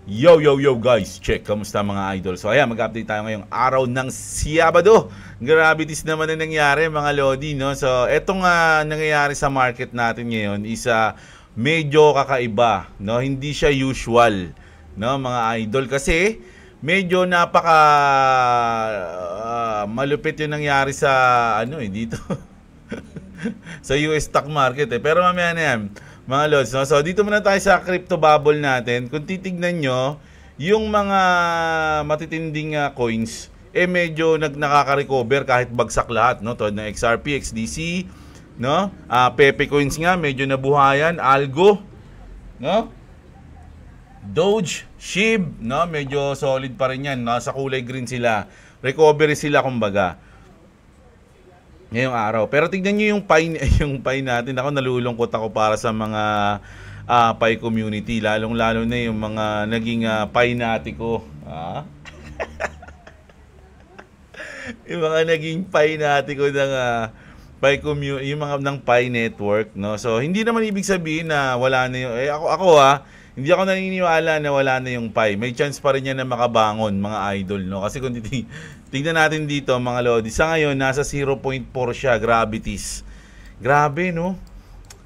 Yo, yo, yo guys, check, kamusta mga idol? So ayan, mag-update tayo ngayong araw ng Sabado. Gravities naman na nangyari mga Lodi, no? So etong nangyayari sa market natin ngayon is medyo kakaiba, no? Hindi siya usual, no mga idol, kasi medyo napaka malupit yung nangyari sa dito sa US stock market Pero mamaya na yan mga lods, no? So dito muna tayo sa crypto bubble natin. Kung titignan nyo, yung mga matitinding coins, medyo nakaka-recover kahit bagsak lahat, no? Tulad ng XRP, XDC, no? Pepe coins nga, medyo nabuhayan. Algo, no? Doge, SHIB, no? Medyo solid pa rin yan. Nasa kulay green sila. Recovery sila, kumbaga, ngayong araw. Pero tignan nyo yung Pi natin. Ako, nalulungkot ako para sa mga Pi community. Lalong-lalo na yung mga naging Pi natiko. Yung mga naging Pi natiko ng Pi community, yung mga ng Pi network, no? So, hindi naman ibig sabihin na wala na yung... hindi ako naniniwala na wala na yung Pi. May chance pa rin yan na makabangon, mga idol, no? Kasi kung tingnan natin dito, mga Lodi, sa ngayon, nasa 0.4 siya, gravities. Grabe, no?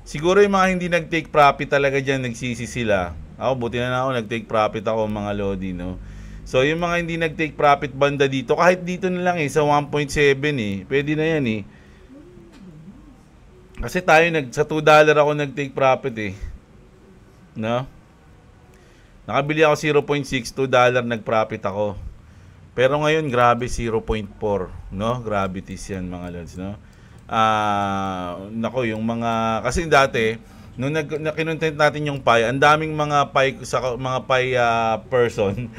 Siguro yung mga hindi nag-take profit talaga dyan, nagsisi sila. Ako, buti na ako, nag-take profit ako, mga Lodi, no? So, yung mga hindi nag-take profit banda dito, kahit dito na lang sa 1.7 pwede na yan Kasi tayo, sa $2 ako nag-take profit no? Nakabili ako 0.6, $2 nag-profit ako. Pero ngayon, grabe, 0.4, no? Gravities yan, mga lods, no? Nako, yung mga... Kasi dati, nung kinontent natin yung Pi, ang daming mga Pi, mga Pi person,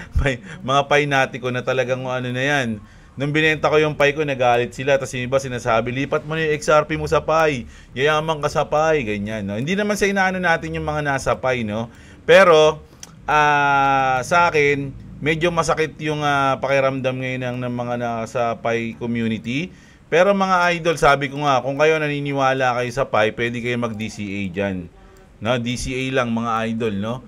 mga Pi natiko na talagang na yan. Nung binenta ko yung Pi ko, nagalit sila. Tapos yung iba sinasabi, lipat mo na yung XRP mo sa Pi. Yayaman ka sa Pi. Ganyan, no? Hindi naman sa inaano natin yung mga nasa Pi, no? Pero... sa akin, medyo masakit yung pakiramdam ngayon ng mga nasa Pi community. Pero mga idol, sabi ko nga, kung kayo naniniwala kayo sa Pi, pwede kayo mag-DCA dyan, no? DCA lang, mga idol, no?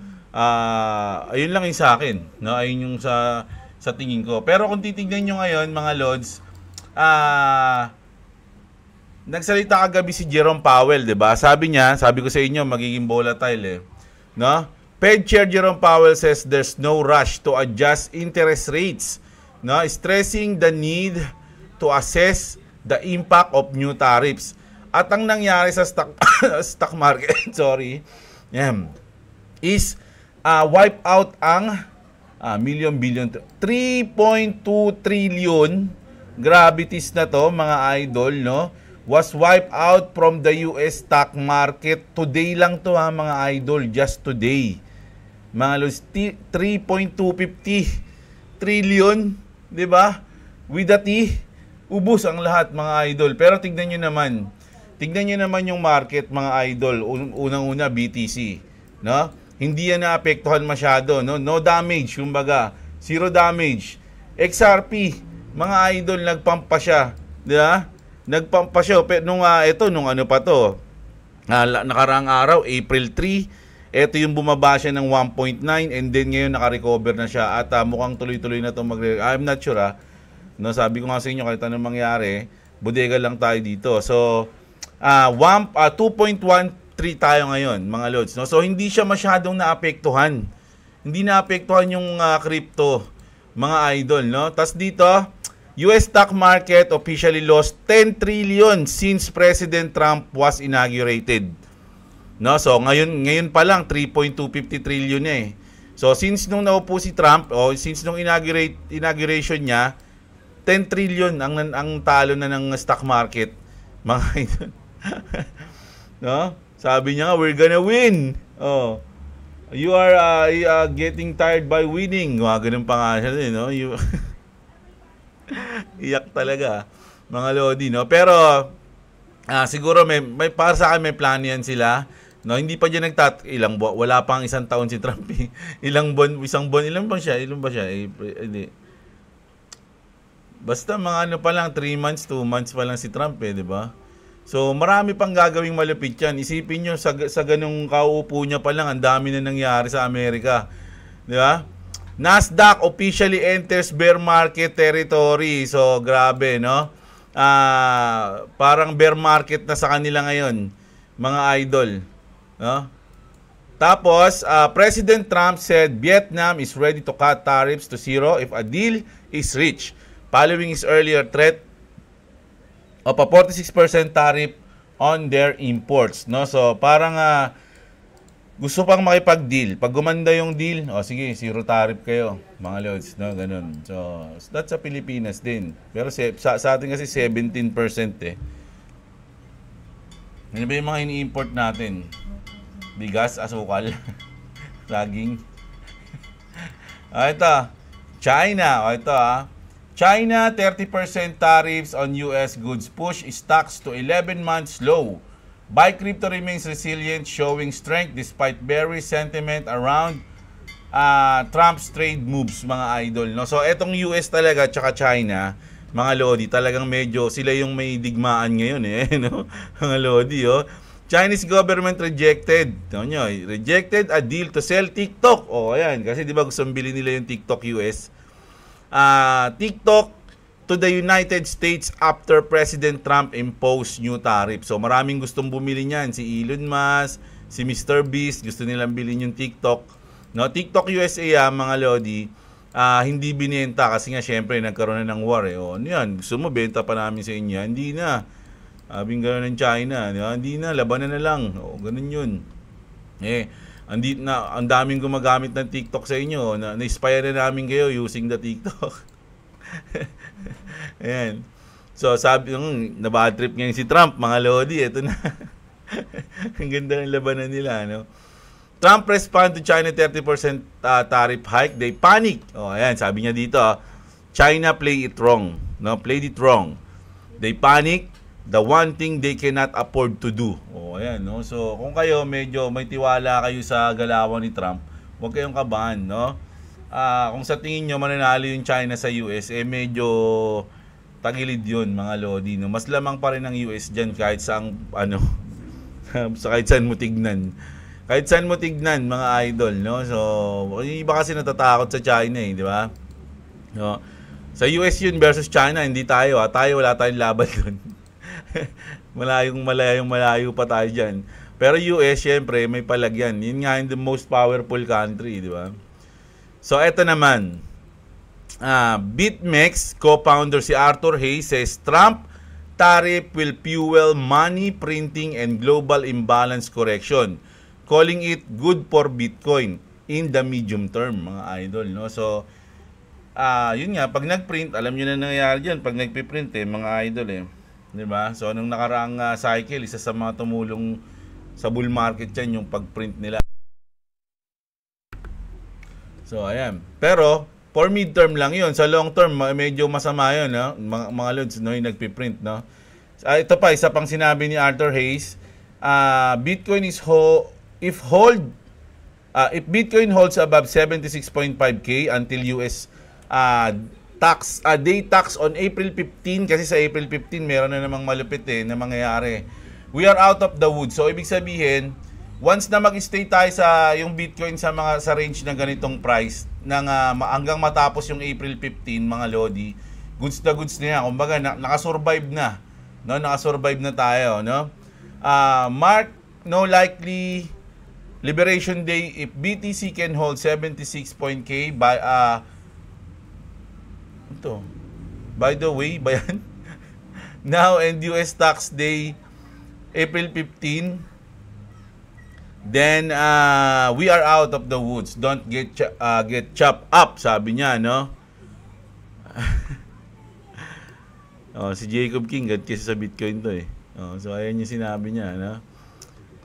Ayun lang yung sa akin, no? Ayun yung sa tingin ko. Pero kung titignan nyo ngayon, mga lods, nagsalita kagabi si Jerome Powell, 'di ba? Sabi ko sa inyo, magiging volatile no? Fed Chair Jerome Powell says there's no rush to adjust interest rates, no? Stressing the need to assess the impact of new tariffs. At ang nangyari sa stock market, is wipe out ang billion 3.2 trillion gravities na to, mga idol, no? Was wiped out from the US stock market. Today lang to, mga idol, just today. Mga lods, 3.250 trillion, 'di ba? With that ubos ang lahat, mga idol. Pero tignan niyo naman yung market, mga idol. Unang-una, BTC, no? Hindi yan naapektuhan masyado, no? No damage, kumbaga, zero damage. XRP, mga idol, nagpump pa siya, 'di ba? Nagpump pa siya nung ano pa to. Nakaraang araw, April 3, ito yung bumaba siya ng 1.9 and then ngayon naka-recover na siya at mukhang tuloy-tuloy na 'tong I'm not sure no, sabi ko nga sa inyo, kahit anong mangyari, bodega lang tayo dito. So 2.13 tayo ngayon, mga lods, no? So hindi siya masyadong naapektuhan. Hindi naapektuhan yung crypto, mga idol, no? Tas dito, US stock market officially lost 10 trillion since President Trump was inaugurated. No, so ngayon pa lang 3.250 trillion So since nung naupo si Trump, since nung inauguration niya, 10 trillion ang talo na ng stock market, mga idol. No? Sabi niya nga, we're gonna win. You are getting tired by winning. Ganun pa nga siya, no? Iyak talaga, mga Lodi, no? Pero siguro may para sa akin may plano yan sila, no? Hindi pa diyan ilang buwan, wala pang isang taon si Trump. Ilang buwan, ilan ba siya? Hindi. Basta mga pa lang, 3 months, 2 months pa lang si Trump, di ba? So, marami pang gagawing malupit yan. Isipin nyo, sa ganung kauupo niya pa lang, ang dami na nangyari sa Amerika. Di ba? Nasdaq officially enters bear market territory. So, grabe, no? Parang bear market na sa kanila ngayon, mga idol. No? Tapos, President Trump said Vietnam is ready to cut tariffs to zero if a deal is reached, following his earlier threat of a 46% tariff on their imports. No? So, parang gusto pang makipag-deal. Pag gumanda yung deal, sige, zero tariff kayo, mga lods, no, ganun. So, that's sa Pilipinas din. Pero sa atin kasi 17% eh. Ano ba yung mga ini-import natin? Bigas, asukal, saging. Ito, China. Ito China, 30% tariffs on US goods push stocks to 11 months low. Buy crypto remains resilient, showing strength despite bearish sentiment around Trump's trade moves, mga idol. No? So, etong US talaga, tsaka China, mga lodi, talagang medyo sila yung may digmaan ngayon eh. No? Mga lodi, Chinese government rejected a deal to sell TikTok. Ayan, kasi di ba gustong bilhin nila yung TikTok US. TikTok to the United States after President Trump imposed new tariff. So maraming gustong bumili niyan, si Elon Musk, si Mr. Beast, gusto nilang bilhin yung TikTok. No, TikTok USA mga lodi, hindi binenta kasi nga syempre nagkaroon na ng war eh. Ano yan? Gusto mo benta pa namin sa inyo? Hindi na. Abing gano'n ng China, hindi na, labanan na lang. Ganun yun. Ang daming gumagamit ng TikTok sa inyo. Na-inspire na namin kayo using the TikTok. Ayan. So, sabi na-bad trip ngayon si Trump, mga lodi, ito na. Ang ganda ng labanan nila, no? Trump respond to China 30% tariff hike. They panic. Ayan, sabi niya dito, China play it wrong. No, played it wrong. They panic. The one thing they cannot afford to do. Ayan, no? So, kung kayo medyo may tiwala kayo sa galawan ni Trump, huwag kayong kabahan, no? Kung sa tingin nyo mananalo yung China sa US, medyo tagilid yun, mga lodi, no? Mas lamang pa rin ang US dyan kahit saan, kahit saan mo tignan. Kahit saan mo tignan, mga idol, no? So, yung iba kasi natatakot sa China, di ba? No? Sa US yun versus China, hindi tayo, Tayo, wala tayong laban dun. Malayo pa tayo dyan. Pero US, syempre, may palagyan. Yun nga yung the most powerful country, di ba? So, eto naman. BitMEX co-founder si Arthur Hayes says Trump tariff will fuel money printing and global imbalance correction, calling it good for Bitcoin in the medium term, mga idol, no? So, yun nga, pag nag-print, alam nyo na nangyayari dyan, pag nagpiprint mga idol diba? So, nung nakaraang cycle, isa sa mga tumulong sa bull market dyan, yung pag-print nila. So, ayan. Pero, for midterm lang yun. Sa long term, medyo masama yun, no? Mga lods, no? Yung nagpiprint, no? Ito pa, isa pang sinabi ni Arthur Hayes, Bitcoin is if Bitcoin holds above 76.5K until US day tax on April 15, kasi sa April 15 meron na namang malupit na mangyayari. We are out of the woods. So ibig sabihin, once na mag-stay tayo sa yung Bitcoin sa range ng ganitong price hanggang matapos yung April 15, mga lodi, goods na yan. Kumbaga naka-survive na, no? Naka-survive na tayo, no? Mark no likely Liberation Day if BTC can hold 76.k by the way, ba yan? Now and US tax day April 15, then we are out of the woods. Don't get chopped up, sabi niya, no? Si Jacob King kasi sa Bitcoin to so ayan yung sinabi niya, no?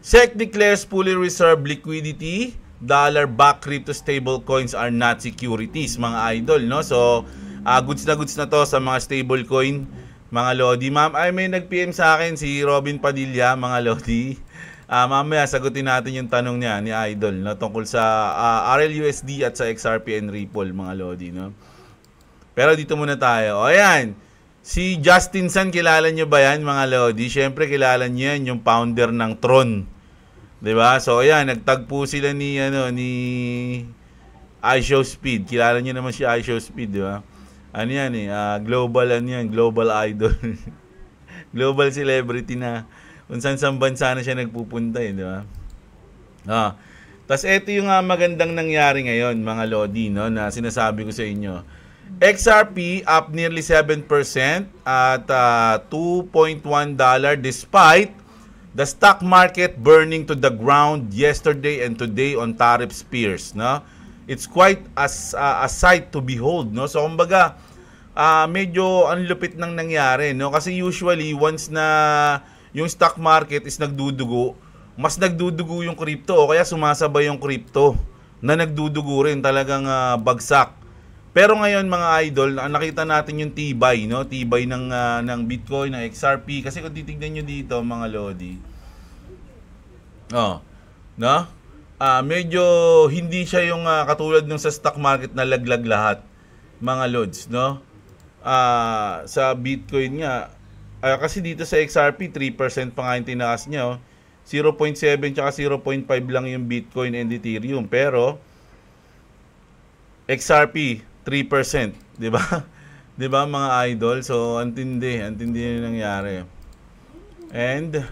SEC declares fully reserved liquidity. Dollar-backed crypto stablecoins are not securities, mga idol, no? So goods na to sa mga stablecoin, mga lodi. May nag-PM sa akin si Robin Padilla, mga lodi. Mamaya sagutin natin yung tanong niya ni Idol, no, tungkol sa RLUSD at sa XRP and Ripple, mga lodi, no. Pero dito muna tayo. Ayan. Si Justin Sun, kilala nyo ba yan, mga lodi? Syempre kilala nyo yan, yung founder ng Tron. 'Di ba? So ayan, nagtagpo sila ni iShowSpeed. Kilala niyo naman si iShowSpeed, di ba? Ano yan eh, global idol. Global celebrity na kung saan bansa na siya nagpupunta eh, di ba? Tas ito yung magandang nangyari ngayon, mga Lodi, no, na sinasabi ko sa inyo. XRP up nearly 7% at $2.1 despite the stock market burning to the ground yesterday and today on tariff fears, no? It's quite a sight to behold, no? So kumbaga, medyo ang lupit nang nangyari, no? Kasi usually once na yung stock market is nagdudugo, mas nagdudugo yung crypto o kaya sumasabay yung crypto na nagdudugo rin, talagang bagsak. Pero ngayon mga idol, nakita natin yung tibay, no? Tibay ng Bitcoin, ng XRP. Kasi kung titignan nyo dito mga Lodi, no? Medyo hindi siya yung katulad ng sa stock market na laglag lahat, mga Lods, no? Sa Bitcoin nga, kasi dito sa XRP 3% pa nga yung tinaas niya, 0.7 tsaka 0.5 lang yung Bitcoin and Ethereum, pero XRP 3%, 'di ba? 'Di ba mga idol? So antindi yung nangyari. And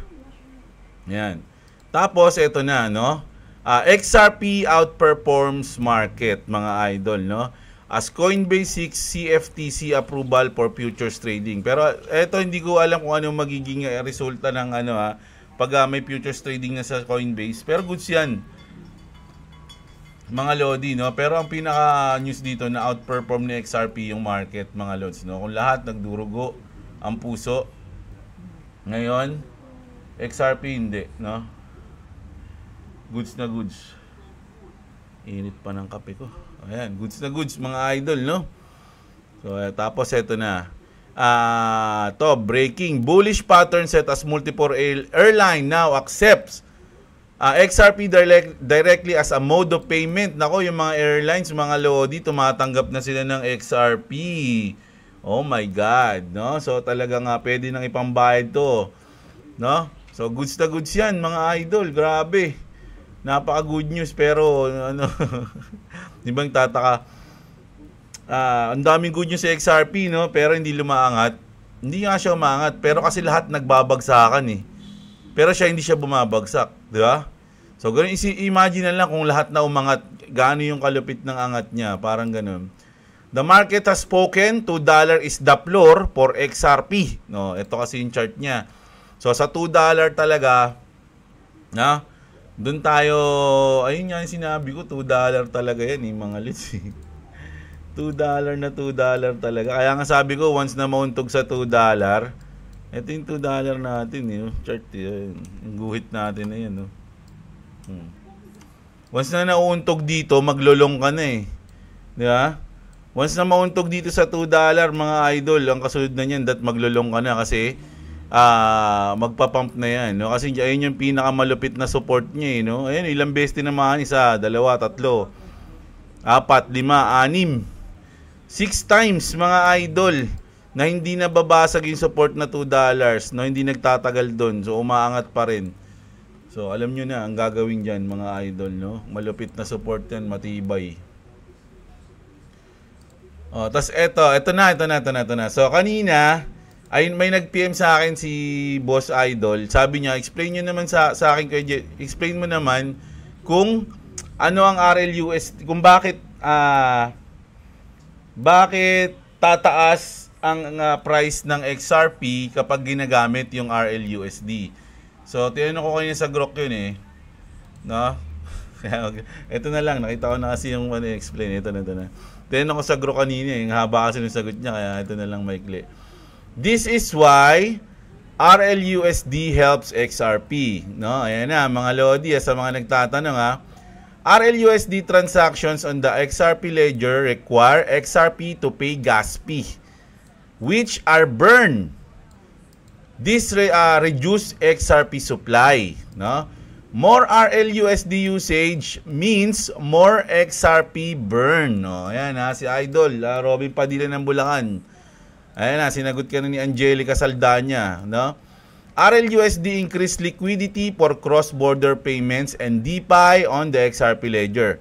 yan. Tapos ito na, no? XRP outperforms market, mga idol, no? As Coinbase seeks CFTC approval for futures trading. Pero ito hindi ko alam kung anong magiging resulta ng pag may futures trading na sa Coinbase. Pero goods 'yan, mga Lodi, no? Pero ang pinaka-news dito na outperform ni XRP yung market, mga Lods, no? Kung lahat nagdurugo ang puso, ngayon, XRP hindi, no? Goods na goods. Init pa ng kape ko. Ayan, goods na goods, mga idol, no? So, tapos ito na. Breaking. Bullish pattern set as multiple airline now accepts XRP directly as a mode of payment. Nako, yung mga airlines, mga Lodi, tumatanggap na sila ng XRP. Oh my God, no? So talaga nga pwede nang ipambayad to, no? So goods na goods 'yan, mga idol. Grabe. Napaka good news, pero ano, di ba tataka? Ang daming good news sa XRP, no? Pero hindi lumaangat. Hindi nga siya umangat, pero kasi lahat nagbabagsakan eh. Pero siya hindi siya bumabagsak, di ba? So, ganun, imagine na lang kung lahat na umangat, gaano yung kalupit ng angat niya, parang ganun. The market has spoken, $2 is the floor for XRP. No, ito kasi yung chart niya. So, sa $2 talaga, na, doon tayo, ayun nga yung sinabi ko, $2 talaga yan, mga lits. $2 na $2 talaga. Kaya nga sabi ko, once na mauntog sa $2, ito yung $2 natin, yung chart yun. Yung guhit natin na yan, no? Once na nauuntog dito, maglulong ka na eh. Di ba? Once na mauuntog dito sa $2, mga idol, ang kasunod na niyan, maglulong ka na kasi magpapump na yan, no? Kasi ayun yung pinakamalupit na support niya, eh, no? Ayun, ilang beses tinamaan, 1, 2, 3, 4, 5, 6 times, mga idol, na hindi nababasag yung support na $2, no? Hindi nagtatagal doon. So umaangat pa rin. So alam nyo na ang gagawin dyan, mga idol, no? Malupit na support yan, matibay. Tas ito na. So kanina ay may nag-PM sa akin si Boss Idol. Sabi niya, explain nyo naman sa akin, explain mo naman kung ano ang RLUSD, kung bakit tataas ang price ng XRP kapag ginagamit yung RLUSD. So, tinanong ko kanina sa Grok yun eh. No? Ito na lang, nakita ko na kasi yung explain. Ito na. Tinanong ko sa Grok kanina eh. Yung haba kasi yung sagot niya, kaya ito na lang maikli. This is why RLUSD helps XRP. No? Ayan na, mga Lodi, sa mga nagtatanong ha. RLUSD transactions on the XRP ledger require XRP to pay gas fee, which are burned. This reduce XRP supply, no? More RLUSD usage means more XRP burn, no? Ayan ha, si Idol, Robin Padilla ng Bulacan. Ayan na, sinagot ka na ni Angelica Saldana, no? RLUSD increased liquidity for cross-border payments and DeFi on the XRP ledger.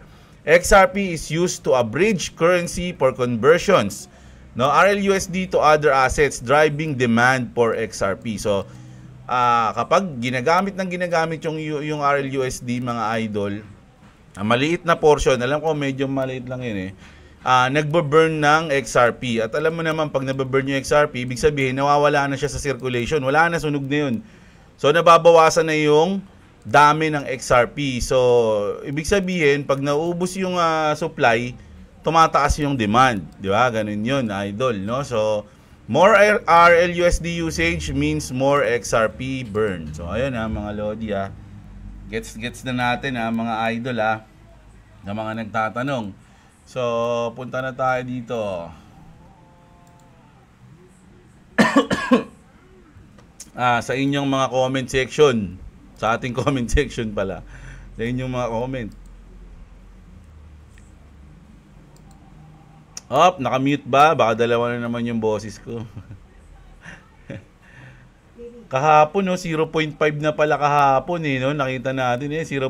XRP is used to abridge currency for conversions. No, RLUSD to other assets driving demand for XRP. So, kapag ginagamit yung RLUSD mga idol, maliit na portion, alam ko medyo maliit lang yun nagbo-burn ng XRP. At alam mo naman, pag nababurn yung XRP, ibig sabihin, nawawala na siya sa circulation. Wala na, sunog na yun. So, nababawasan na yung dami ng XRP. So, ibig sabihin, pag naubos yung supply, tumataas yung demand. Di ba? Ganun yun, idol. No? So, more RLUSD usage means more XRP burn. So, ayun mga lodi Gets na natin mga idol na mga nagtatanong. So, punta na tayo dito. Sa inyong mga comment section. Sa ating comment section pala. Sa inyong mga comment. Nakamute ba? Baka dalawa na naman yung boses ko. Kahapon 0.5 na pala kahapon no? Nakita natin 0.5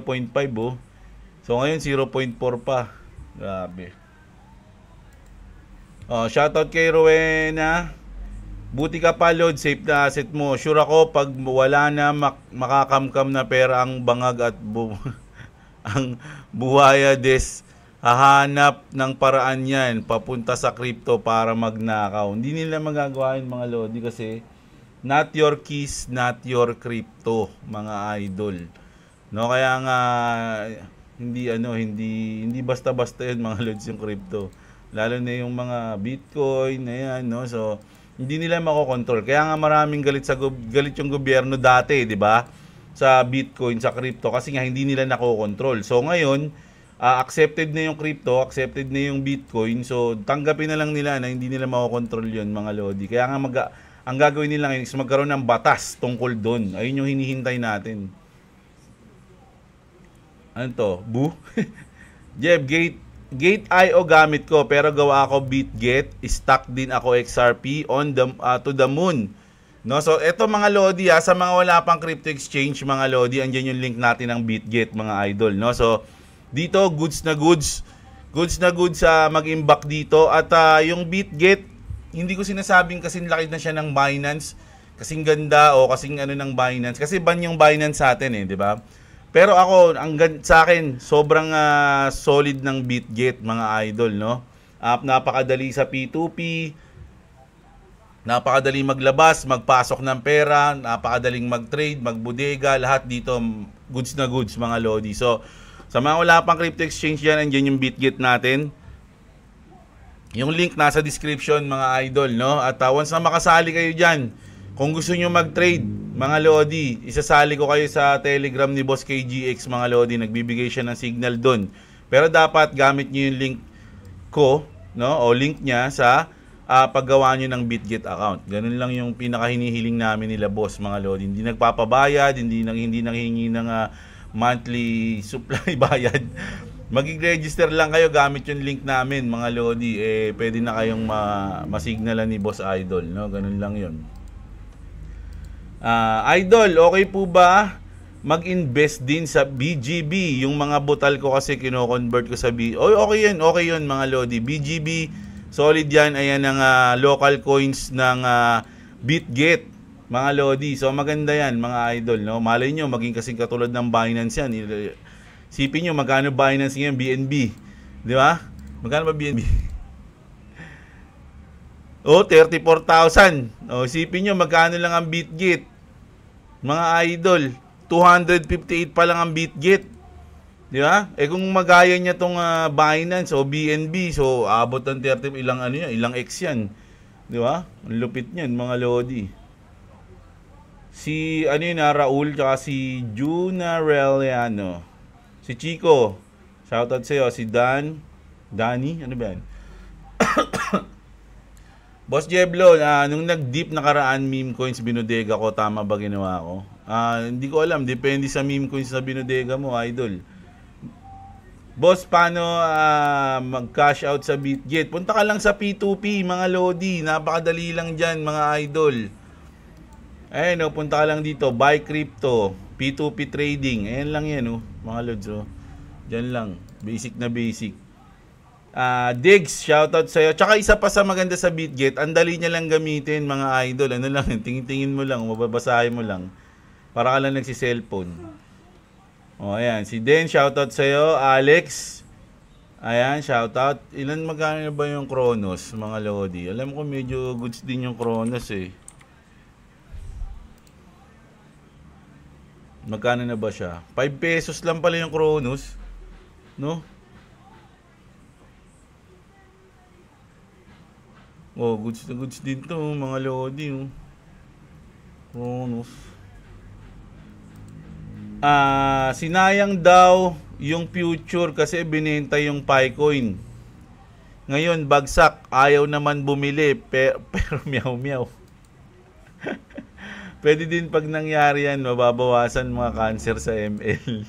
So ngayon 0.4 pa. Grabe. Shoutout kay Rowena. Buti ka pa, Lord, safe na asset mo. Sure ako pag wala na makakamkam na pera ang bangag at ang buhaya hahanap ng paraan yan papunta sa crypto para magnakaw. Hindi nila magagawa yun mga lodi kasi not your keys, not your crypto mga idol. No, kaya nga hindi basta-basta yun mga lods yung crypto. Lalo na yung mga Bitcoin na yan, no? So hindi nila makokontrol. Kaya nga maraming galit yung gobyerno dati, 'di ba? Sa Bitcoin, sa crypto kasi nga hindi nila nakokontrol. So ngayon, accepted na yung crypto, accepted na yung Bitcoin. So tanggapin na lang nila na hindi nila makokontrol 'yon, mga lodi. Kaya nga ang gagawin nila ngayon is magkaroon ng batas tungkol doon. Ayun yung hinihintay natin. Ano to? Boo? Jeb, Gate.io gamit ko pero gawa ako BitGet, stuck din ako XRP on to the moon. No, so eto mga lodi sa mga wala pang crypto exchange mga lodi, andyan yung link natin ng BitGet mga idol, no. So dito goods na goods sa mag-imbak dito at yung BitGet, hindi ko sinasabing kasing laki na siya ng Binance, kasing ganda o kasing ng Binance kasi ban yung Binance sa atin di ba? Pero ako, sa akin, sobrang solid ng BitGet, mga idol, no? Napakadali sa P2P, napakadali maglabas, magpasok ng pera, napakadaling mag-trade, magbudega, lahat dito, goods na goods, mga lodi. So, sa mga wala pang crypto exchange dyan, andyan yung BitGet natin. Yung link nasa description, mga idol, no? At once na makasali kayo dyan, kung gusto nyo mag-trade, mga lodi, isasali ko kayo sa Telegram ni Boss KGX, mga lodi. Nagbibigay siya ng signal doon. Pero dapat gamit nyo yung link ko, no? O link niya sa paggawa nyo ng BitGet account. Ganun lang yung pinakahinihiling namin nila, boss, mga lodi. Hindi nagpapabayad, hindi nanghihingi ng monthly supply bayad. Mag-register lang kayo gamit yung link namin, mga lodi. Pwede na kayong masignalan ni Boss Idol, no? Ganun lang yun. Idol, okay po ba mag-invest din sa BGB? Yung mga butal ko kasi kino-convert ko sa okay yun mga lodi. BGB, solid yan. Ayan ang local coins ng BitGet, mga lodi. So maganda yan mga idol, no? Malay nyo maging kasing katulad ng Binance yan. Sipin nyo magkano Binance ngayon, BNB, di ba? Magkano ba BNB? 34,000. Isipin nyo magkano lang ang BitGet, mga idol. 258 pa lang ang BitGet, di ba? Kung magaya niya tong Binance o BNB, so abot ng 30 ilang X yan, di ba? Ang lupit niyan, mga lodi. Si Raul tsaka si Juna Reliano, si Chico, shoutout sa'yo. Si Danny, ano ba yan? Boss Jeblo, nung nag-deep nakaraan meme coins binodega ko, tama ba ginawa ko? Hindi ko alam, depende sa meme coins na binodega mo, idol. Boss, paano mag-cash out sa BitGet? Punta ka lang sa P2P, mga lodi. Napakadali lang dyan, mga idol. Ayun, punta ka lang dito, buy crypto, P2P trading. Ayan lang yan, mga lods. Dyan lang. Basic na basic. Diggs, shoutout sa'yo. Tsaka isa pa sa maganda sa BitGet, ang dali niya lang gamitin, mga idol. Ano lang, tingin-tingin mo lang, mababasahin mo lang. Para ka lang nagsi-cellphone. O, ayan. Si Den, shoutout sa'yo. Alex, ayan, shoutout. Ilan magkano ba yung Kronos, mga Lodi? Alam ko medyo goods din yung Kronos eh. Magkano na ba siya? 5 pesos lang pala yung Kronos. No? Oh, goods na goods din to, mga Lodi. Oh. Kronos. Sinayang daw yung future kasi binenta yung Picoin. Ngayon, bagsak. Ayaw naman bumili. Pero meow. Pwede din pag nangyari yan, mababawasan mga cancer sa ML.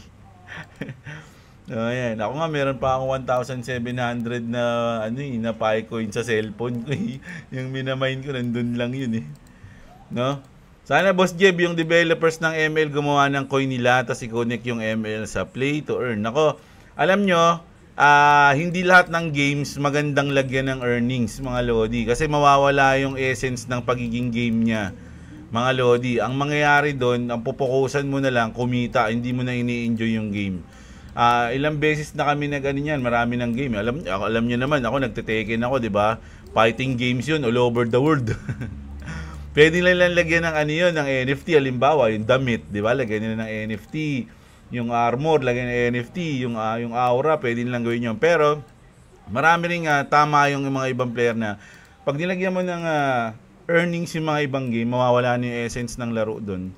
Ayan. Ako nga, meron pa akong 1,700 na, na Picoin sa cellphone ko. Yung minamain ko, nandun lang yun eh. No? Sana, Boss Jeb, yung developers ng ML gumawa ng coin nila, tapos i-connect yung ML sa Play to Earn. Ako, alam nyo, hindi lahat ng games magandang lagyan ng earnings, mga Lodi. Kasi mawawala yung essence ng pagiging game niya. Mga Lodi, ang mangyayari doon, ang pupukusan mo na lang, kumita, hindi mo na ini-enjoy yung game. Ilang beses na kami nag-ano marami ng game. Alam niyo naman, ako nagte-Tekken ako, di ba? Fighting games yun all over the world. Pwede lang lagyan ng ng NFT, halimbawa, yung damit, di ba? Lagyan nila ng NFT, yung armor, lagyan ng NFT, yung aura, pwede nilang gawin yun. Pero, marami rin tama yung mga ibang player na, pag nilagyan mo ng earnings yung mga ibang game, mawawala na yung essence ng laro doon.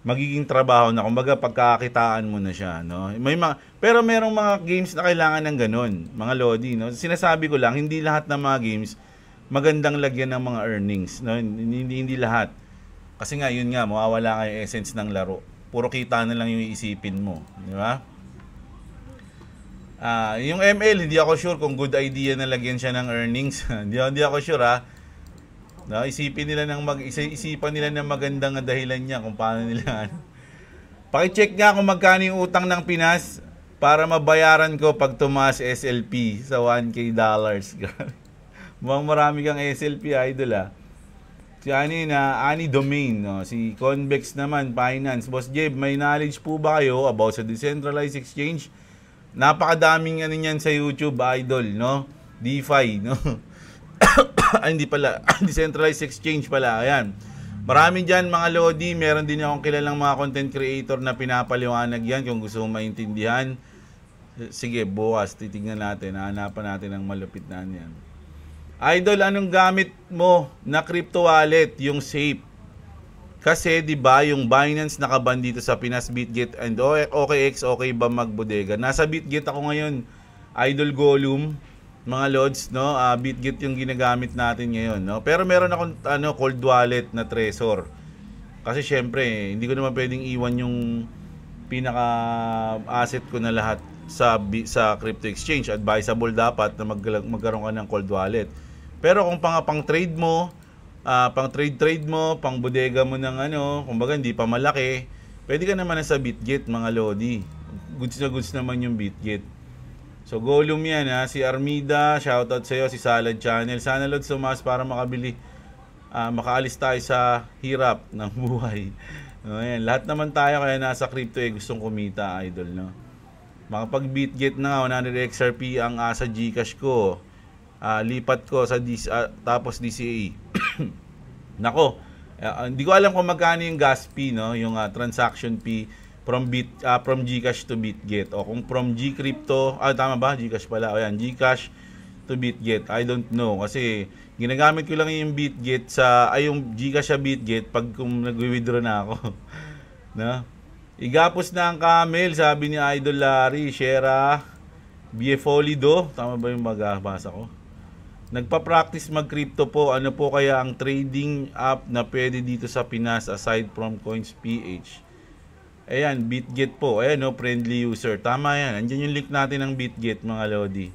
Magiging trabaho na, kumbaga pagkakitaan mo na siya, no? Pero merong mga games na kailangan ng ganun, mga Lodi, no? Sinasabi ko lang, hindi lahat ng mga games magandang lagyan ng mga earnings, no? Hindi lahat. Kasi nga, yun nga, mawawala nga yung essence ng laro. Puro kita na lang yung iisipin mo, di ba? Yung ML, hindi ako sure kung good idea na lagyan siya ng earnings. Hindi ako sure, No, isipan nila ng magandang dahilan niya kung paano nila. Paki-check nga kung magkano yung utang ng Pinas para mabayaran ko pag tumaas SLP sa 1K dollars. Mukhang marami kang SLP, idol Si Ani Domain, no? Si Convex naman, Finance. Boss Jeb, may knowledge po ba kayo about sa decentralized exchange? Napakadaming niyan sa YouTube, idol, no? DeFi, no? Hindi pala, decentralized exchange pala. Ayan. Marami dyan mga Lodi. Meron din akong kilalang mga content creator na pinapaliwanag yan kung gusto mong maintindihan. Sige, bukas titignan natin. Hahanapan natin ang malupit na yan. Idol, anong gamit mo na crypto wallet? Yung Safe. Kasi 'di ba yung Binance nakaban dito sa Pinas, BitGet and OKX, okay ba magbodega? Nasa BitGet ako ngayon. Idol Gollum. Mga Lods, no? BitGet yung ginagamit natin ngayon, no? Pero meron akong cold wallet na Trezor. Kasi syempre, hindi ko naman pwedeng iwan yung pinaka asset ko na lahat sa crypto exchange. Advisable dapat na magkaroon ka ng cold wallet. Pero kung pang trade mo, pang trade mo, pang bodega mo ng kumbaga hindi pa malaki, pwede ka naman na sa BitGet, mga Lodi. Goods naman yung BitGet. So, Gollum yan si Armida, shoutout sa'yo, si Salad Channel. Sana Lord sumas para makaalis tayo sa hirap ng buhay. Ayan, lahat naman tayo kaya nasa crypto gustong kumita, idol, no? Makapag BitGet na 100 XRP ang sa GCash ko. Lipat ko sa tapos DCA. Nako, hindi ko alam kung magkano yung gas fee, no? Yung transaction fee from GCash to BitGet, o kung from GCrypto, tama ba? GCash pala. O yan, GCash to BitGet. I don't know kasi ginagamit ko lang yung BitGet yung GCash sa BitGet pag kung nag-withdraw na ako. No? Igapos na ang camel, sabi ni Idol Larry, Shera Biefolido, tama ba yung magbasa ko? Nagpa-practice mag-crypto po. Ano po kaya ang trading app na pwede dito sa Pinas aside from CoinsPH? Ayan, BitGet po. Ayan, no, friendly user. Tama yan. Andiyan yung link natin ng BitGet, mga Lodi.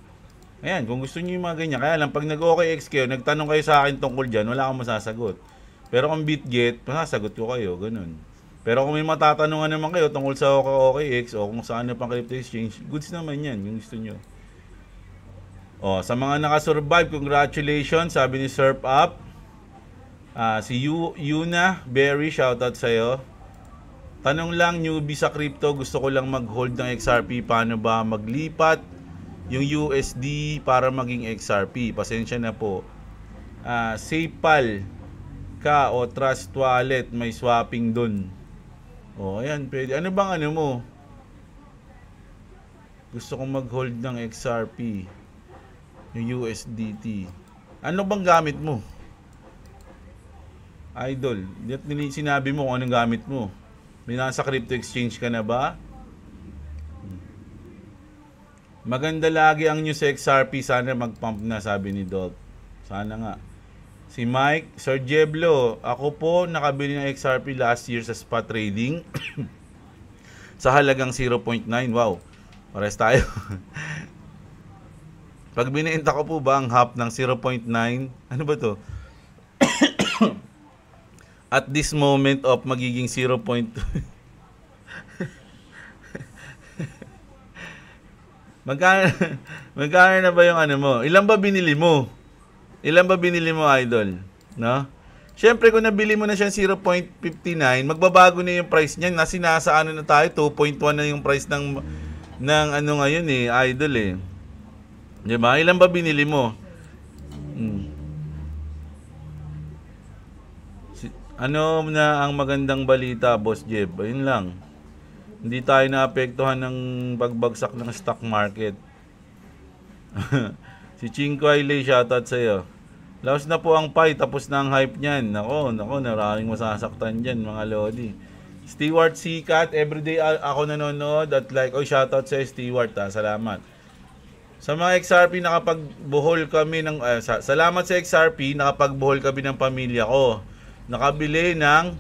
Ayan, kung gusto niyo yung mga ganyan. Kaya lang, pag nag-OKX kayo, nagtanong kayo sa akin tungkol dyan, wala akong masasagot. Pero kung BitGet, masasagot ko kayo. Ganun. Pero kung may matatanungan naman kayo tungkol sa OKX o kung saan na pang crypto exchange, goods naman yan, yung gusto nyo. O, sa mga nakasurvive, congratulations, sabi ni Surf Up. Si Yuna Berry, shoutout sa'yo. Tanong lang, newbie sa crypto, gusto ko lang mag-hold ng XRP, paano ba maglipat yung USD para maging XRP? Pasensya na po. SafePal ka o Trust Wallet, may swapping dun. O, ayan, pwede. Ano bang ano mo? Gusto kong mag-hold ng XRP, yung USDT. Ano bang gamit mo? Idol, sinabi mo kung anong gamit mo. May nasa crypto exchange ka na ba? Maganda lagi ang news sa XRP. Sana mag-pump na, sabi ni Dog. Sana nga. Si Mike, Sir Jeblo, ako po nakabili ng XRP last year sa spot trading sa halagang 0.9. Wow, pares tayo. Pag binenta ko po ba ang half ng 0.9, ano ba to? At this moment of magiging 0.2. Magkano na ba yung ano mo? Ilan ba binili mo? Ilan ba binili mo, idol? No? Siyempre, kung nabili mo na siya 0.59, magbabago na yung price niyan. Nasa ano na tayo, 2.1 na yung price ng ano ngayon eh, idol eh. Diba? Ilan ba binili mo? Ano na ang magandang balita, Boss Jeb? Ayun lang. Hindi tayo naapektuhan ng pagbagsak ng stock market. Si Chinko Ailey, shoutout sa'yo. Laos na po ang pie, tapos na ang hype niyan. Nako, maraming masasaktan dyan, mga lodi. Stewart Sikat, everyday ako nanonood at like, shoutout sa'yo, Stewart, salamat. Sa mga XRP, nakapagbuhol kami ng, salamat sa XRP, nakapagbuhol kami ng pamilya ko. Nakabili ng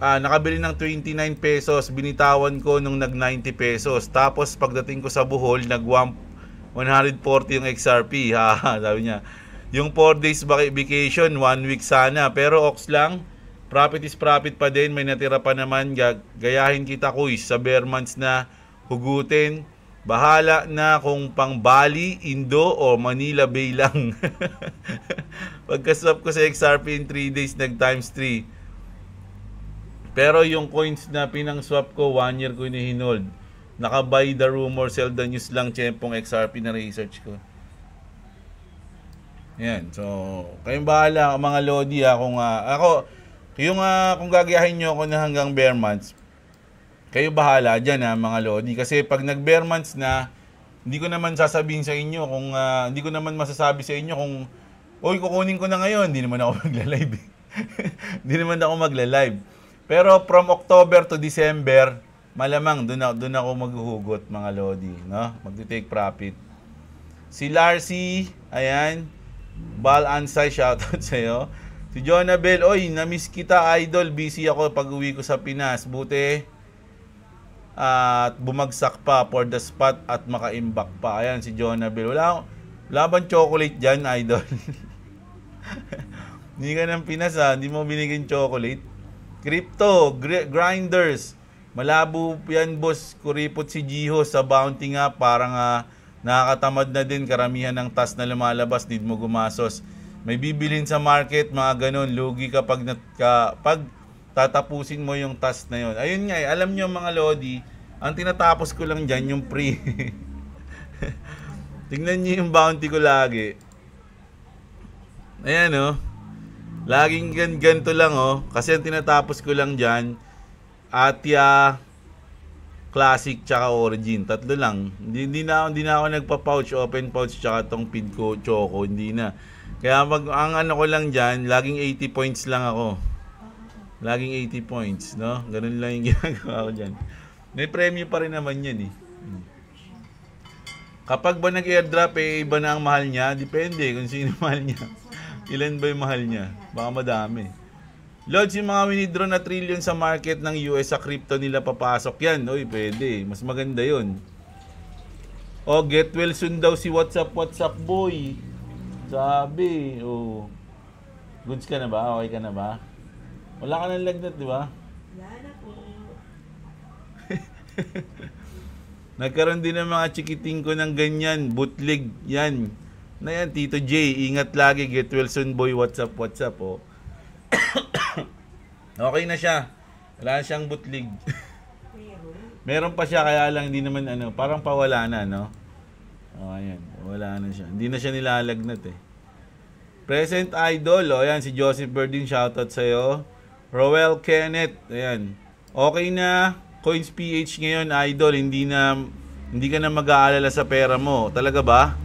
29 pesos, binitawan ko nung nag 90 pesos. Tapos pagdating ko sa buhol, nag 140 yung XRP. Sabi niya, yung 4 days vacation, 1 week sana. Pero ox lang, profit is profit pa din. May natira pa naman, gayahin kita kuis sa bear months na hugutin. Bahala na kung pang Bali, Indo o Manila Bay lang. Pagka-swap ko sa XRP in 3 days, nag times 3. Pero yung coins na pinang-swap ko, 1 year ko inihinold. Naka-buy the rumor, sell the news lang, tiyempong XRP na research ko. Yan. So, kayong bahala, mga lodi. Kung gagayahin nyo ako na hanggang bear months, kayo bahala dyan mga lodi. Kasi pag nag-bear months na, hindi ko naman sasabihin sa inyo kung, hindi ko naman masasabi sa inyo kung, kukunin ko na ngayon. Hindi naman ako magla-live. Hindi naman ako magla-live. Pero from October to December, malamang doon ako maghuhugot, mga lodi. No? Mag-take profit. Si Larcy, ayan. Bal Ansay, shoutout sa'yo. Si Jonabel, namiss kita, idol. Busy ako pag uwi ko sa Pinas. Buti. At bumagsak pa for the spot at maka-imbak pa. Ayan, si Jonabel. Wala bang chocolate dyan, idol? Hindi ka ng Pinas, hindi mo binigyan chocolate. Crypto, grinders. Malabo yan, boss. Kuripot si Jiho sa bounty nga. Parang nakakatamad na din. Karamihan ng task na lumalabas. Need mo gumasos. May bibilin sa market, mga ganon. Lugi kapag tatapusin mo yung task na yun. Ayun nga, alam nyo mga lodi, ang tinatapos ko lang dyan, yung free. Tingnan nyo yung bounty ko lagi. Ayan laging ganito lang kasi ang tinatapos ko lang dyan, Atya, Classic, tsaka Origin. Tatlo lang. Hindi na ako nagpa-pouch, open pouch, tsaka tong Pidco Choco. Hindi na. Kaya ang ano ko lang dyan, laging 80 points lang ako. Laging 80 points, no? Ganun lang yung ginagawa ko dyan. May premyo pa rin naman yan Kapag ba nag-airdrop, iba na ang mahal niya? Depende kung sino mahal niya. Ilan ba yung mahal niya? Baka madami. Lods, yung mga winidraw na trillion sa market ng US sa crypto nila papasok yan. Pwede. Mas maganda yun. Get well soon daw si WhatsApp boy. Sabi. Goods ka na ba? Okay ka na ba? Wala ka ng lagnat, di ba? Wala na po. Nagkaroon din ng mga chikiting ko ng ganyan, bootleg, yan. Na yan, Tito J, ingat lagi, get well soon boy, what's up, oh. Okay na siya. Wala na siyang bootleg. Meron pa siya, kaya lang hindi naman parang pawala na, no? Ayan, wala na siya. Hindi na siya nilalagnat eh. Present Idol, ayan, si Joseph Berdin, shoutout sa'yo. Roel Kenneth, ayan. Okay na, Coins PH ngayon, Idol, hindi ka na mag-aalala sa pera mo. Talaga ba?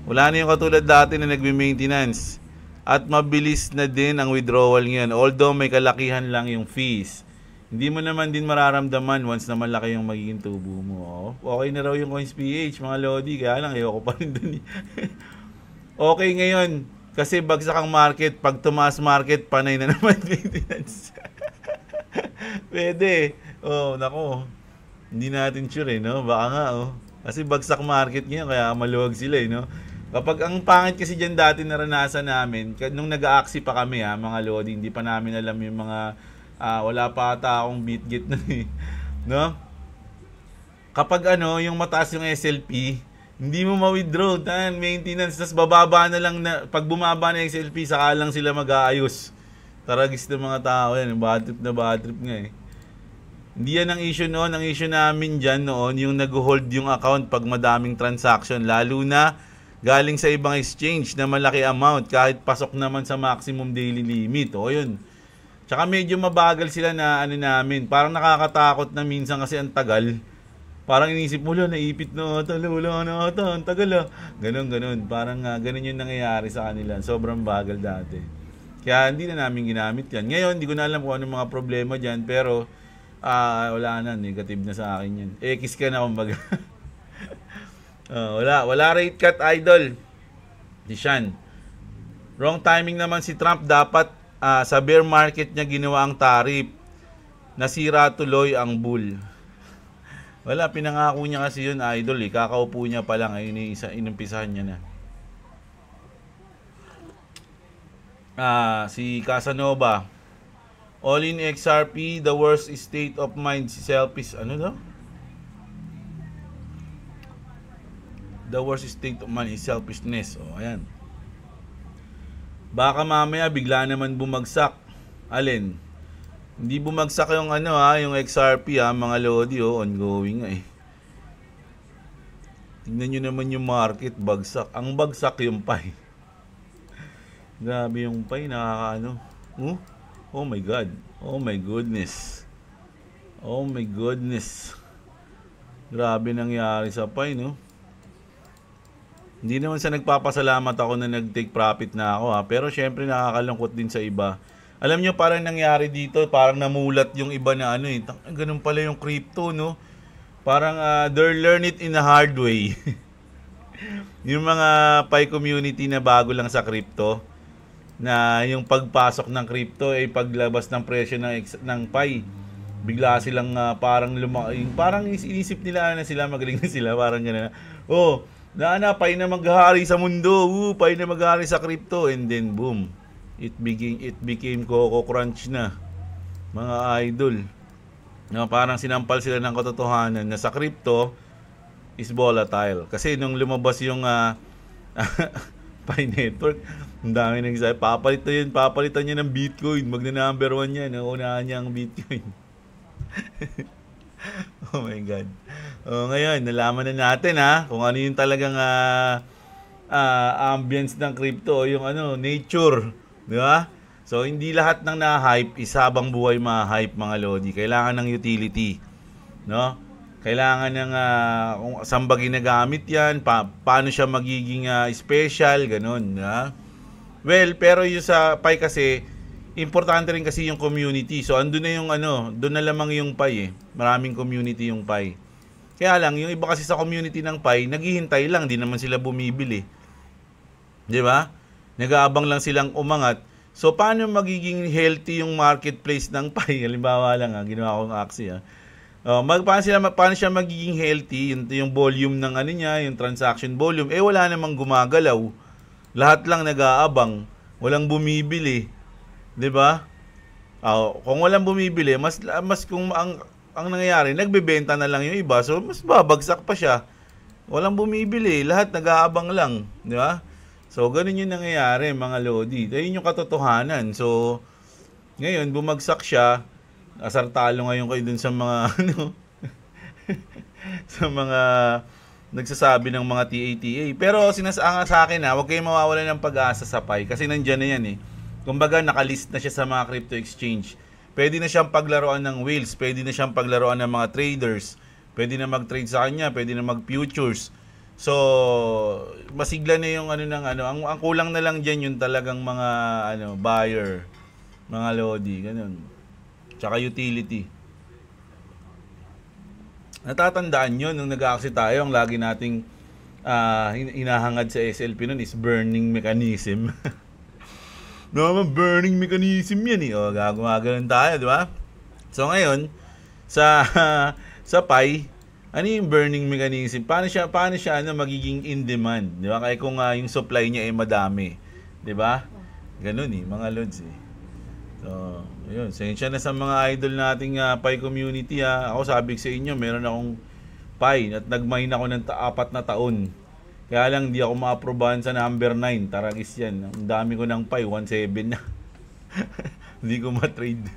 Wala na yung katulad dati na nagme-maintenance. At mabilis na din ang withdrawal ngayon. Although may kalakihan lang yung fees. Hindi mo naman din mararamdaman once na malaki yung magiging tubo mo. Okay na raw yung Coins PH, mga Lodi. Kaya lang, ayoko pa rin dun. Okay ngayon. Kasi bagsak ang market. Pag tumaas market, panay na naman maintenance. Pwede. Nako. Hindi natin sure no? Baka nga Kasi bagsak market ngayon, kaya maluwag sila no? Kapag ang pangit kasi dyan dati naranasan namin, nung nag-aaksi pa kami mga Lodi, hindi pa namin alam yung mga, wala pa ata akong BitGet na no? Kapag yung mataas yung SLP, hindi mo ma-withdraw, maintenance, tas bababa na lang pag bumaba na yung SLP, saka lang sila mag-aayos. Taragis ng mga tao yan, bad trip nga Hindi yan ang issue noon. Ang issue namin dyan noon, yung nag-hold yung account pag madaming transaction. Lalo na galing sa ibang exchange na malaki amount kahit pasok naman sa maximum daily limit. Yun. Tsaka medyo mabagal sila na namin. Parang nakakatakot na minsan kasi ang tagal. Parang inisip mo lang, naipit na ata, wala na ata, ang tagal Ganon. Parang ganon yung nangyayari sa kanila. Sobrang bagal dati. Kaya hindi na namin ginamit yan. Ngayon, hindi ko na alam kung anong mga problema dyan, pero wala na, negative na sa akin yan. X ka na kumbaga. Wala rate cut, Idol. Di Sean. Wrong timing naman si Trump. Dapat sa bear market niya ginawa ang tariff. Nasira tuloy ang bull. Wala, pinangako niya kasi yun, Idol Kakaupo niya pa lang, inumpisahan niya na. Si Casanova. All in XRP, the worst state of mind, si selfish, daw? The worst state of mind is selfishness. Ayan. Baka mamaya bigla naman bumagsak. Alin? Hindi bumagsak yung yung XRP mga Lodi ongoing Tingnan nyo naman yung market, bagsak. Ang bagsak yung PAI. Grabe yung PAI, nakakaano. Oh my God. Oh my goodness. Oh my goodness. Grabe nangyari sa PAI, no? Hindi naman sa nagpapasalamat ako na nag-take profit na ako, pero syempre nakakalungkot din sa iba. Alam nyo, parang nangyari dito, parang namulat yung iba na ganun pala yung crypto, no? Parang they learn it in a hard way. Yung mga PAI community na bago lang sa crypto, na yung pagpasok ng crypto ay paglabas ng presyo ng PAI, bigla silang parang parang inisip nila na sila magaling na sila, parang gano'n. PAI na maghahari sa mundo, PAI na maghahari sa crypto, and then boom, it became Coco Crunch na, mga idol. Parang sinampal sila ng katotohanan na sa crypto is volatile. Kasi nung lumabas yung PAI network, ang dami nagsasabi, papalitan niya ng Bitcoin, magna-number 1 yan, unahan niya ang Bitcoin. Oh my God. Ngayon, nalaman na natin kung ano yung talagang ambience ng crypto, yung nature, di ba? So, hindi lahat ng na-hype is habang buhay ma-hype, mga Lodi. Kailangan ng utility, no? Kailangan ng kung saan ba ginagamit yan, paano siya magiging special, ganun, Well, pero yung sa PAI kasi, importante rin kasi yung community. So, andun na yung doon na lamang yung PAI Maraming community yung PAI. Kaya lang, yung iba kasi sa community ng PAI, naghihintay lang, di naman sila bumibili. Di ba? Nag-aabang lang silang umangat. So, paano magiging healthy yung marketplace ng PAI? Halimbawa lang, ginawa kong aksi, paano siya magiging healthy? Yung volume ng niya, yung transaction volume, wala namang gumagalaw. Lahat lang nag-aabang, walang bumibili. 'Di ba? Kung walang bumibili, mas kung ang nangyayari, nagbebenta na lang yung iba, so mas babagsak pa siya. Walang bumibili, lahat nag-aabang lang, di ba? So, ganun yung nangyayari, mga lodi. Ayun yung katotohanan. So, ngayon, bumagsak siya. Asartalo ngayon kayo dun sa mga, sa mga nagsasabi ng mga TATA. Pero sinasanga sa akin huwag kayong mawawala ng pag-asa sa Pi kasi nandyan na yan eh. Kumbaga nakalist na siya sa mga crypto exchange. Pwede na siyang paglaruan ng whales, pwede na siyang paglaruan ng mga traders, pwede na mag-trade sa kanya, pwede na mag-futures. So, masigla na yung ang kulang na lang diyan yung talagang mga buyer, mga lodi, ganun. Tsaka utility. Natatandaan nyo nung nag-aaksi tayo, ang lagi nating hinahangad sa SLP nun is burning mechanism. No, burning mechanism yan eh. O, gagawin tayo, di ba? So ngayon, sa Pi, ano yung burning mechanism? Paano siya magiging in demand, di ba? Kaya kung yung supply niya ay madami, di ba? Ganun eh, mga lods eh. So, ayun, sensya na sa mga idol nating Pi community Ako sabi sa inyo, meron akong Pi at nag-mine ako ng 4 na taon. Kaya lang di ako ma-aprobahan sa number 9. Taragis yan. Ang dami ko ng Pi, 1.7 na. Hindi ko ma-trade.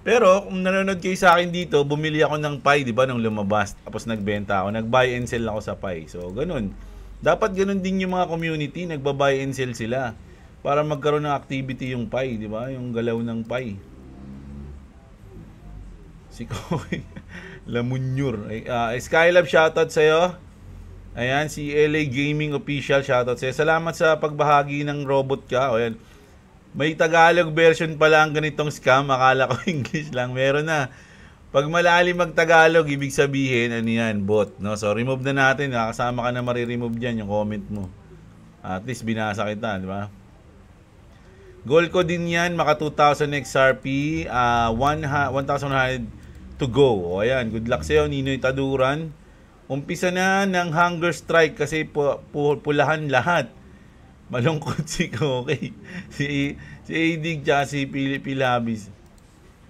Pero kung nanonood kayo sa akin dito, bumili ako ng Pi, di ba, nung lumabas. Tapos nagbenta ako. Nag-buy and sell ako sa Pi. So, ganun. Dapat ganun din yung mga community. Nagba-buy and sell sila. Para magkaroon ng activity yung Pi, di ba? Yung galaw ng Pi. Si Koy. Lamunyur. Skylab, shoutout sa'yo. Ayan, si LA Gaming Official, shoutout sa'yo. Salamat sa pagbahagi ng robot ka. Ayan. May Tagalog version pala ang ganitong scam. Akala ko English lang. Meron na. Pag malalim mag-Tagalog, ibig sabihin, yan, bot. No? So, remove na natin. Kasama ka na mariremove dyan yung comment mo. At least binasa kita, di ba? Goal ko din yan, maka 2,000 XRP, 1,100 to go. O ayan, good luck sa'yo, Ninoy Taduran. Umpisa na ng hunger strike kasi pulahan lahat. Malungkot si Koke. Si Adig tsaka si Pilabis.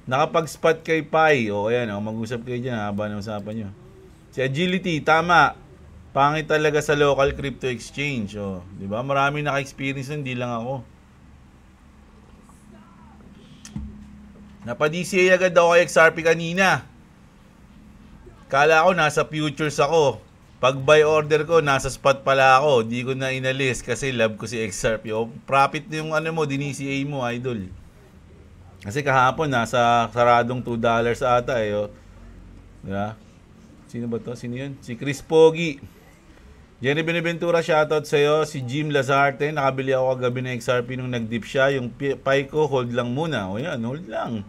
Nakapag-spot kay Pi. O ayan, mag-usap kayo dyan haba ng usapan nyo. Si Agility, tama. Pangit talaga sa local crypto exchange. O, di ba? Marami naka-experience nun, hindi lang ako. Napa-DCA agad ako kay XRP kanina. Kala ko nasa futures ako. Pag buy order ko, nasa spot pala ako. Di ko na inalis kasi love ko si XRP. O, profit yung mo, DCA mo, idol. Kasi kahapon, nasa saradong $2 ata eh. O. Diba? Sino ba to? Sino yun? Si Chris Pogi. Jenny Benaventura, shoutout sa'yo. Si Jim Lazarte, nakabili ako kagabi ng XRP nung nag-dip siya. Yung Pi ko, hold lang muna. O yan, hold lang.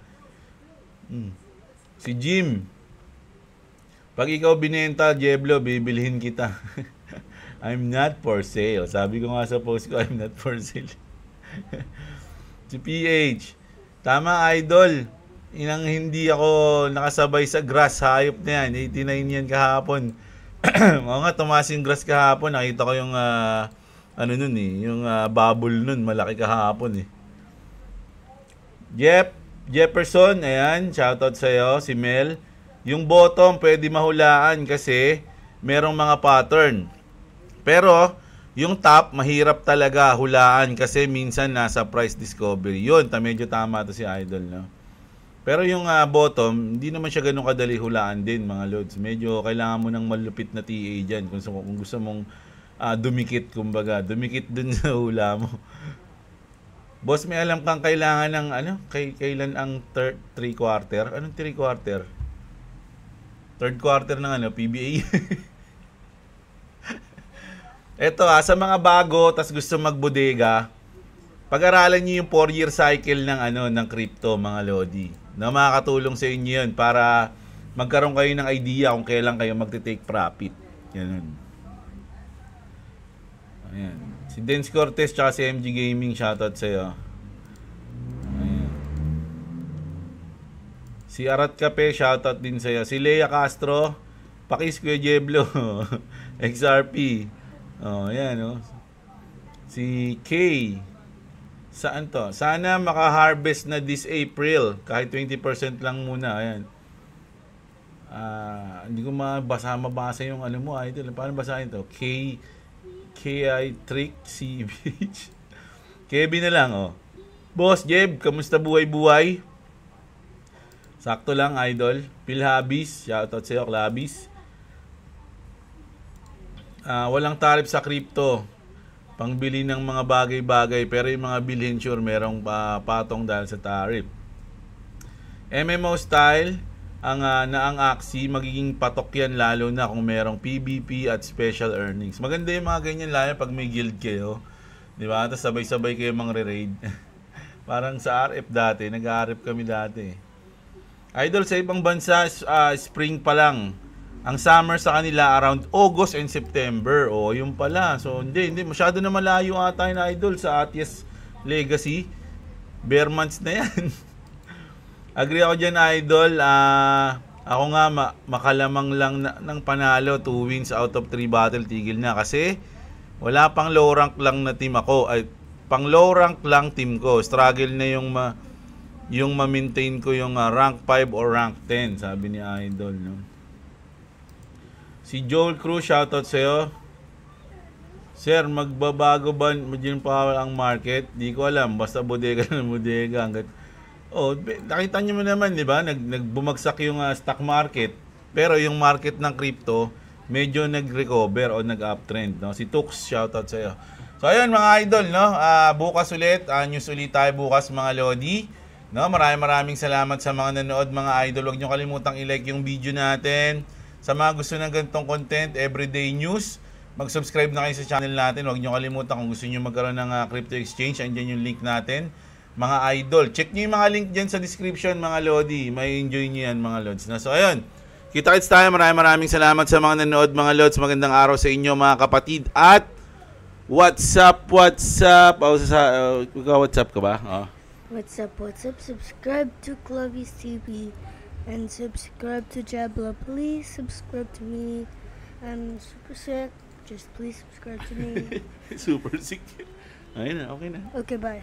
Si Jim. Pag ikaw binenta, Jeblo, bibilhin kita. I'm not for sale. Sabi ko nga sa post ko, I'm not for sale. Si PH. Tama, idol. Inang hindi ako nakasabay sa grass. Hayop na yan. 89 yan kahapon. Oo nga, tumaas yung grass kahapon. Nakita ko yung yung bubble nun. Malaki kahapon eh. Jefferson, ayan. Shoutout sa'yo. Si Mel. Yung bottom, pwede mahulaan kasi merong mga pattern. Pero, yung top, mahirap talaga hulaan kasi minsan nasa price discovery. Yun, medyo tama to si Idol, no? Pero yung bottom, hindi naman siya ganun kadali hulaan din, mga lods. Medyo kailangan mo ng malupit na TA dyan kung gusto mong dumikit, kumbaga. Dumikit dun sa hula mo. Boss, may alam kang kailangan ng kailan ang third quarter? Anong 3 quarter? Third quarter ng PBA. Eto sa mga bago, tas gusto magbodega, pag-aralan niyo yung 4-year cycle ng crypto, mga lodi. Na makakatulong sa inyo yun para magkaroon kayo ng idea kung kailan kayo magte-take profit. Ganun. Ayan. Si Dance Cortez tsaka si MG Gaming, shoutout sa'yo. Ayan. Si Arat Cape, shoutout din sa'yo. Si Lea Castro, Pakis Kuya Jeblo, XRP. Oh, ayan, oh. Si K, saan to? Sana maka-harvest na this April. Kahit 20% lang muna. Ayan. Hindi ko mabasa yung ano mo, idol. Paano basahin to? K.I. Trick CBH. Kevin na lang, oh. Boss Jeb, kamusta buhay-buhay? Sakto lang, idol. Pilhabis, shoutout sa'yo, Klabis. Walang tarif sa crypto. Pangbili ng mga bagay-bagay, pero yung mga bilhin sure merong patong dahil sa tarif. MMO style, ang Axie, magiging patok yan lalo na kung merong PVP at special earnings. Maganda yung mga ganyan lalo pag may guild kayo. Di ba? Tapos sabay-sabay kayo mang-raid. Parang sa RF dati, nag-RF kami dati. Idol, sa ibang bansa, spring pa lang. Ang summer sa kanila around August and September. O, yun pala. So, hindi. Masyado na malayo ata yung idol sa Atias Legacy. Bare months na yan. Agree ako dyan, idol. Ako nga, makalamang lang ng panalo. 2 wins out of 3 battle. Tigil na. Kasi, wala pang low rank lang na team ako. Ay, pang low rank lang team ko. Struggle na yung ma-maintain ko yung rank 5 or rank 10. Sabi ni idol, no? Si Joel Cruz, shoutout sa'yo. Sir, magbabago ba din pa ang market? Di ko alam. Basta bodega ng bodega. Nakita nyo mo naman, di ba? Nagbumagsak yung stock market. Pero yung market ng crypto, medyo nag-recover o nag-uptrend. No? Si Tux, shoutout sa'yo. So, ayun mga idol, no? Bukas ulit. News ulit tayo bukas mga Lodi. No? Maraming salamat sa mga nanood mga idol. Huwag nyo kalimutang i-like yung video natin. Sa mga gusto ng ganitong content, everyday news, mag-subscribe na kayo sa channel natin. Huwag nyo kalimutan kung gusto nyo magkaroon ng crypto exchange, andyan yung link natin. Mga idol, check nyo yung mga link dyan sa description mga Lodi. May enjoy nyo yan mga Lods. So ayun, kita-kits tayo. Maraming salamat sa mga nanood mga Lods. Magandang araw sa inyo mga kapatid. At what's up? What's up ka ba? What's up? Subscribe to Clovis TV. And subscribe to Jabla. Please subscribe to me. I'm super sick. Just please subscribe to me. Super sick. Ayun na, okay na. Okay, bye.